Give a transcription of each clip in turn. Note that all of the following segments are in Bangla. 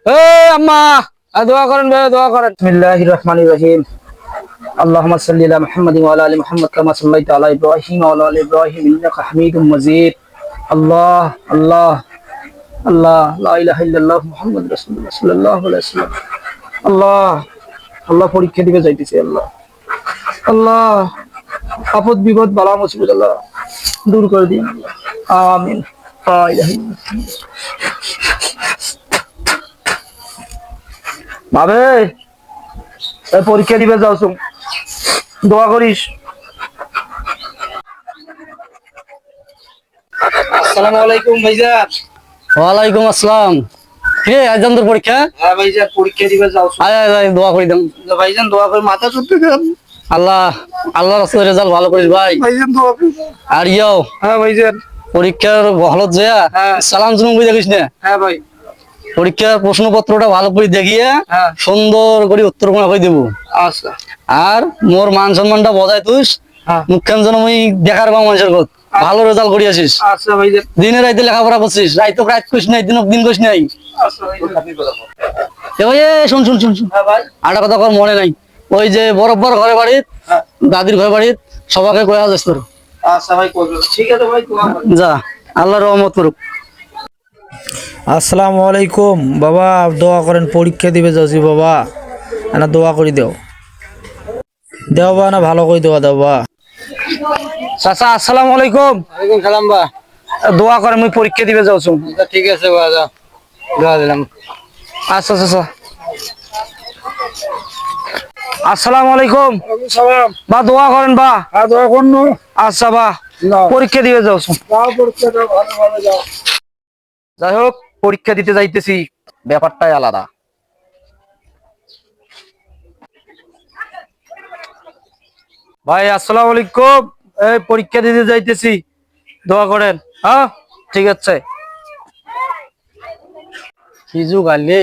আম্মা দোয়া করেন ভাই, দোয়া করেন। বিসমিল্লাহির রহমানির রহিম। আল্লাহুম্মা সাল্লি আলা মুহাম্মাদিন ওয়া আলা আলি মুহাম্মাদ কামা সাল্লাইতা আলা ইব্রাহিম ওয়া আলা আলি ইব্রাহিম ইন্নাকা হামিদুম মাজিদ। আল্লাহ আল্লাহ আল্লাহ, লা ইলাহা ইল্লাল্লাহ মুহাম্মাদুর রাসূলুল্লাহ সাল্লাল্লাহু আলাইহি ওয়াসাল্লাম। আল্লাহ আল্লাহ, পরীক্ষা দিবে যাইতেছি। আল্লাহ আল্লাহ, আপদ বিপদ বালা মুসিবত আল্লাহ দূর করে দিন। আমিন। লা ইলাহা ইল্লাল্লাহ। ভাবে পরীক্ষা দিবে যাও, দোয়া করিস। আসসালামু আলাইকুম ভাইজান। ওয়ালাইকুম আসসালাম। কে আজান তোর পরীক্ষা? হ্যাঁ ভাইজান, পরীক্ষা দিবে যাও। আয় আয় আয়, দোয়া করি দাম। ভাইজান দোয়া করে, মাথা চুটতে দেন। আল্লাহ আল্লাহ রাস্তায় রেজাল্ট ভালো করিস ভাই। ভাইজান দোয়া করে। আর ইয়াও হ্যাঁ ভাইজান। পরীক্ষার হলত যা হ্যাঁ। সালাম জুনুম বুঝে দেখিস না। হ্যাঁ ভাই। পরীক্ষার প্রশ্নপত্রটা ভালো করে দেখিয়ে হ্যাঁ। সুন্দর করে উত্তর করে দেবো। আচ্ছা। আর মোর মান সম্মানটা বজায় তুই হ্যাঁ। মুখ্যান যেন মুই দেখার পাও মানুষের কত ভালো রেজাল্ট করি আসিস। আচ্ছা ভাইজান। দিনে রাইতে লেখাপড়া করছিস, রাইতো রাত করিস নাই, দিন করিস নাই। আচ্ছা ভাইজান। শুন শুন শুন শুন, হ্যাঁ ভাই। আরেকটা কথা কর মনে নাই। ওই যে বরফর ঘরে বাড়িত, হ্যাঁ। দাদির ঘরে বাড়িত সবাকে কয়া যাস তোর। আচ্ছা ভাই, করবে। ঠিক আছে ভাই, দোয়া করেন। যা, আল্লাহ রহমত করুক। আসসালামু আলাইকুম বাবা, দোয়া করেন, পরীক্ষা দিবে যাচ্ছি বাবা, না দোয়া করে দেও দেও বা না ভালো করে দেওয়া দাও বা। চাচা আসসালামু আলাইকুম। ওয়ালাইকুম সালাম বা। দোয়া করেন, মুই পরীক্ষা দিবে যাও। ঠিক আছে বা, যা দোয়া দিলাম। আচ্ছা চাচা। আসসালামু আলাইকুম। সালাম। বা দোয়া করেন বা। আর দোয়া করুন। আচ্ছা বা, পরীক্ষা দিবে যাও। যাই হোক, পরীক্ষা দিতে যাইতেছি, ব্যাপারটাই আলাদা। ভাই আসসালামু আলাইকুম। এই পরীক্ষা দিতে যাইতেছি, দোয়া করেন। হ্যাঁ ঠিক আছে। কি যুগ আনলি,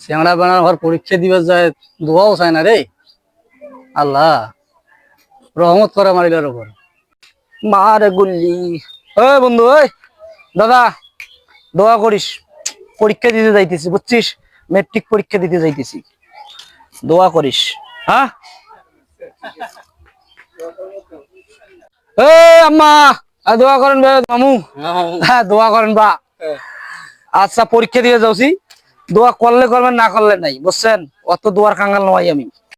চেংড়া বেড়ার ঘর পরীক্ষা দিবে যায়, দোয়াও চায় না রে। আল্লাহ রহমত করে মারিলার উপর। মারে গুল্লি। ওই বন্ধু, ওই দাদা, দোয়া করিস। পরীক্ষা দিতে যাইতেছি, বুঝছিস? মেট্রিক পরীক্ষা দিতে যাইতেছি, দোয়া করিস। হ্যাঁ আম্মা দোয়া করেন ভাই, মামু। হ্যাঁ দোয়া করেন বা। আচ্ছা, পরীক্ষা দিয়ে যাচ্ছি, দোয়া করলে করবেন, না করলে নাই, বুঝছেন? অত দোয়ার কাঙ্গাল নয় আমি।